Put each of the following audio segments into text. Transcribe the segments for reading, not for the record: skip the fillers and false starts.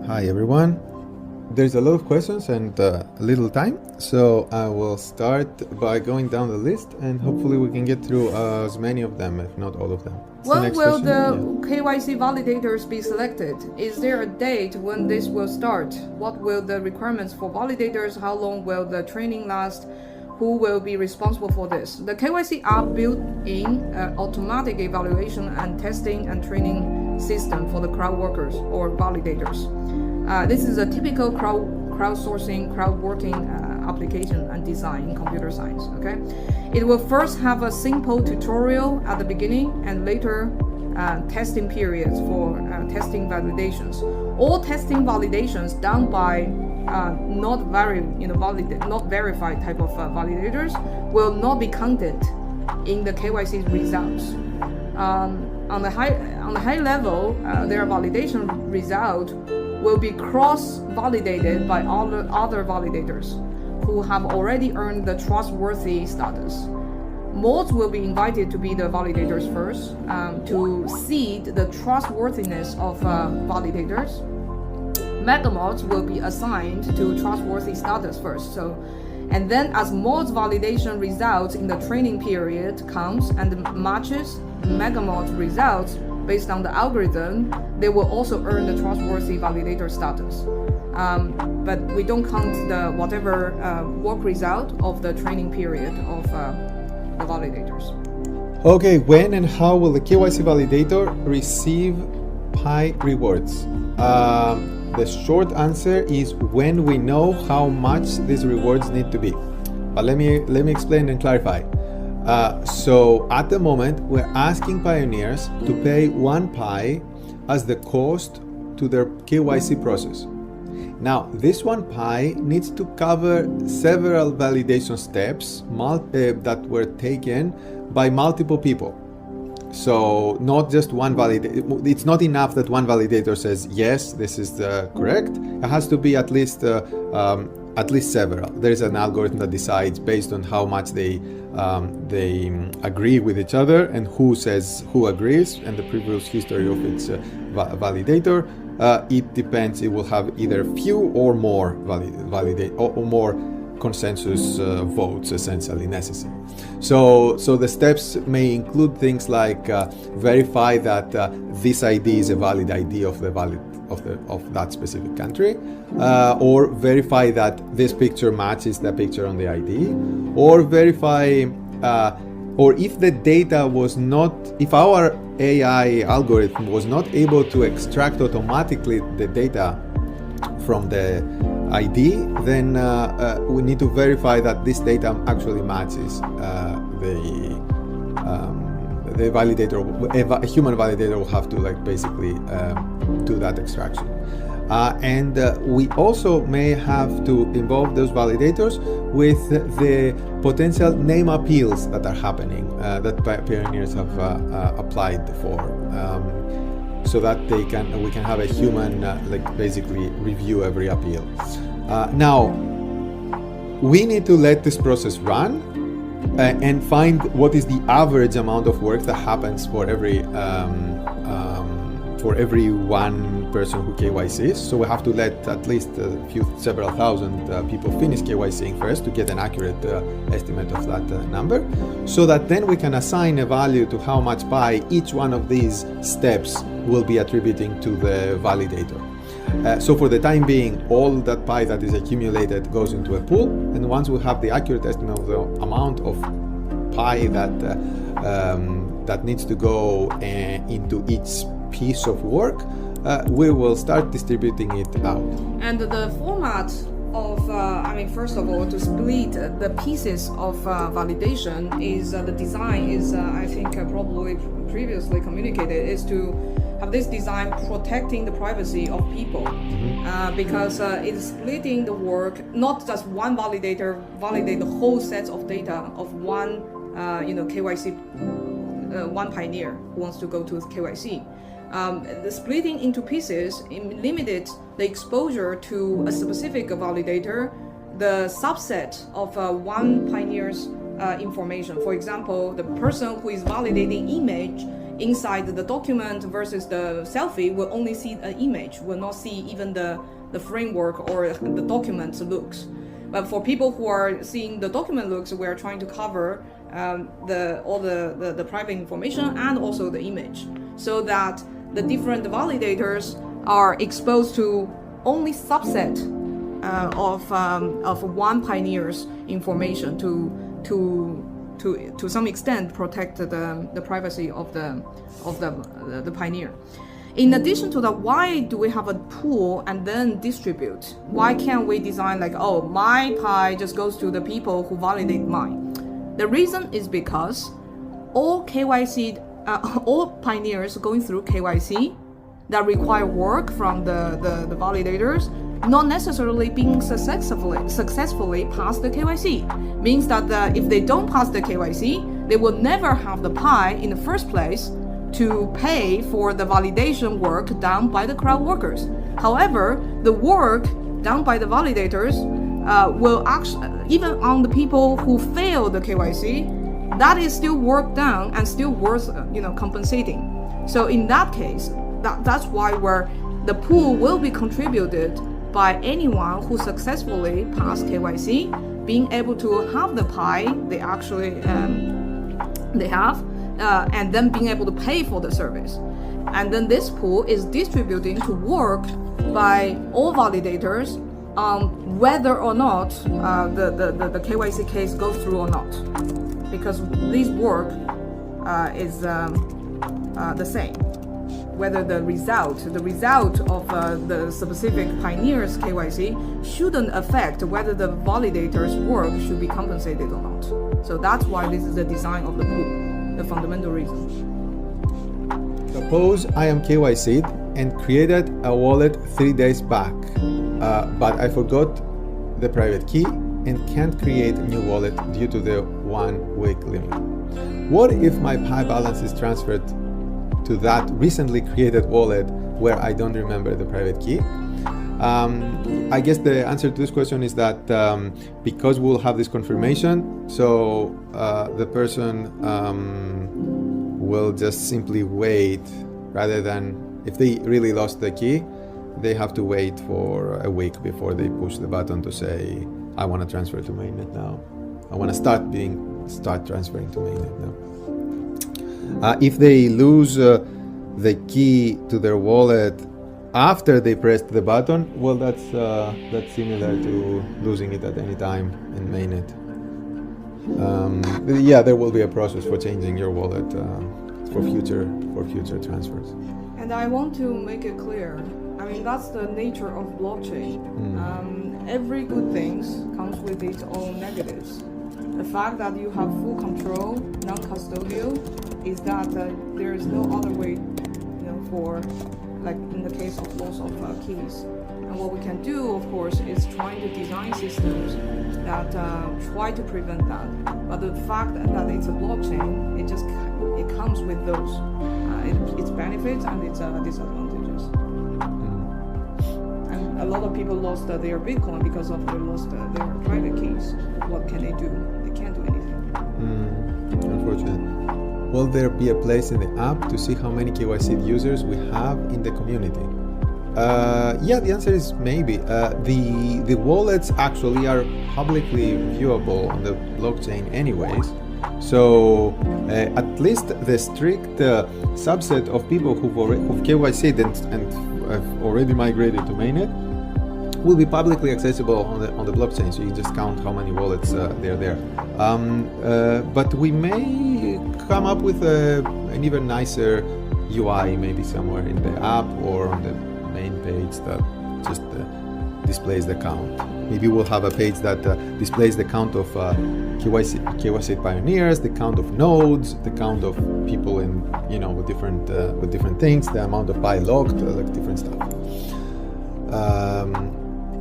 Hi everyone. There's a lot of questions and little time, so I will start by going down the list and hopefully we can get through as many of them, if not all of them. When will the KYC validators be selected? Is there a date when this will start? What will the requirements for validators? How long will the training last? Who will be responsible for this? The KYC are built-in automatic evaluation and testing and training system for the crowd workers or validators. This is a typical crowdsourcing, crowd-working application and design in computer science. Okay, it will first have a simple tutorial at the beginning and later testing periods for testing validations. All testing validations done by not verified type of validators will not be counted in the KYC results. On the high level, their validation result will be cross-validated by other validators who have already earned the trustworthy status. Mods will be invited to be the validators first to seed the trustworthiness of validators. Mega mods will be assigned to trustworthy status first. And then as mods validation results in the training period comes and matches mega mod results based on the algorithm, they will also earn the trustworthy validator status. But we don't count the whatever work result of the training period of the validators. Okay, when and how will the KYC validator receive Pi rewards? The short answer is when we know how much these rewards need to be. But let me explain and clarify. So at the moment, we're asking pioneers to pay 1 Pi as the cost to their KYC process. Now, this 1 Pi needs to cover several validation steps that were taken by multiple people. So not just one validator. It's not enough that one validator says, yes, this is correct. It has to be at least several. There's an algorithm that decides based on how much they agree with each other and who says who agrees and the previous history of its validator. It depends. It will have either few or more validate or more consensus votes essentially necessary. So the steps may include things like verify that this ID is a valid ID of that specific country, or verify that this picture matches the picture on the ID, or verify or if the data was not, if our AI algorithm was not able to extract automatically the data from the ID, then we need to verify that this data actually matches the validator. A human validator will have to basically do that extraction. And we also may have to involve those validators with the potential name appeals that are happening that pioneers have applied for. So that we can have a human basically review every appeal. Now we need to let this process run and find what is the average amount of work that happens for every one person who KYCs. So we have to let at least several thousand people finish KYCing first to get an accurate estimate of that number, so that then we can assign a value to how much Pi each one of these steps will be attributing to the validator. So for the time being, all that Pi that is accumulated goes into a pool, and once we have the accurate estimate of the amount of Pi that needs to go into each piece of work, we will start distributing it out. And the format of, first of all, to split the pieces of validation is the design is, I think, probably previously communicated, is to have this design protecting the privacy of people, because it's splitting the work, not just one validator validate the whole set of data of one, KYC, one pioneer who wants to go to KYC. The splitting into pieces limited the exposure to a specific validator, the subset of one pioneer's information. For example, the person who is validating image inside the document versus the selfie will only see an image, will not see even the framework or the document looks. But for people who are seeing the document looks, we are trying to cover all the private information and also the image, so that the different validators are exposed to only subset of one pioneer's information to some extent protect the privacy of the pioneer. In addition to that, why do we have a pool and then distribute? Why can't we design like, oh, my pie just goes to the people who validate mine? The reason is because all KYC, all pioneers going through KYC that require work from the validators, not necessarily being successfully pass the KYC. Means that if they don't pass the KYC, they will never have the pie in the first place to pay for the validation work done by the crowd workers. However, the work done by the validators will actually, even on the people who fail the KYC, that is still work done and still worth compensating. So in that case, that's why the pool will be contributed by anyone who successfully passed KYC, being able to have the pie they actually they have, and then being able to pay for the service. And then this pool is distributing to work by all validators whether or not the KYC case goes through or not, because this work is the same. Whether the result of the specific pioneer's KYC shouldn't affect whether the validator's work should be compensated or not. So that's why this is the design of the pool, the fundamental reason. Suppose I am KYC'd and created a wallet 3 days back, but I forgot the private key and can't create a new wallet due to the 1 week limit. What if my Pi balance is transferred to that recently created wallet where I don't remember the private key? I guess the answer to this question is that because we'll have this confirmation, so the person will just simply wait, rather than if they really lost the key, they have to wait for a week before they push the button to say, I want to transfer to mainnet now. I want to start transferring to mainnet now. If they lose the key to their wallet after they pressed the button, well, that's similar to losing it at any time in mainnet. Yeah, there will be a process for changing your wallet for future transfers. And I want to make it clear. I mean, that's the nature of blockchain. Every good thing comes with its own negatives. The fact that you have full control, non-custodial, is that there is no other way, for, like in the case of loss of keys. And what we can do, of course, is trying to design systems that try to prevent that. But the fact that it's a blockchain, it comes with those its benefits and its disadvantages. And a lot of people lost their Bitcoin because of they lost their private keys. What can they do? They can't do anything. Unfortunately. Will there be a place in the app to see how many KYC users we have in the community? Yeah, the answer is maybe. The wallets actually are publicly viewable on the blockchain anyways. So at least the strict subset of people who've KYC'd and have already migrated to mainnet will be publicly accessible on the blockchain. So you just count how many wallets they're there. But we may come up with an even nicer UI, maybe somewhere in the app or on the main page that just displays the count. Maybe we'll have a page that displays the count of KYC pioneers, the count of nodes, the count of people in with different things, the amount of Pi locked, like different stuff.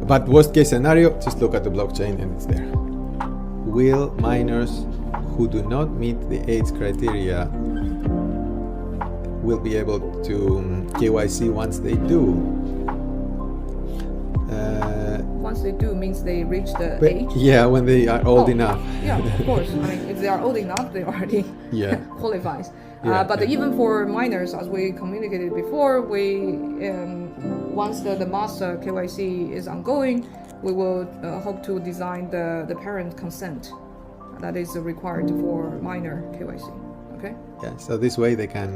But worst case scenario, just look at the blockchain and it's there. Will miners who do not meet the age criteria will be able to KYC once they do? once they do means they reach the But, age. yeah, when they are old Oh, enough. Yeah, of course. I mean, if they are old enough, they already Yeah. qualifies. Yeah, But yeah. even for minors, as we communicated before, once the master KYC is ongoing, we will hope to design the parent consent that is required for minor KYC. Okay. Yeah, so this way they can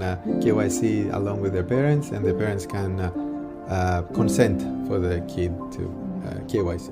KYC along with their parents, and the parents can consent for the kid to KYC.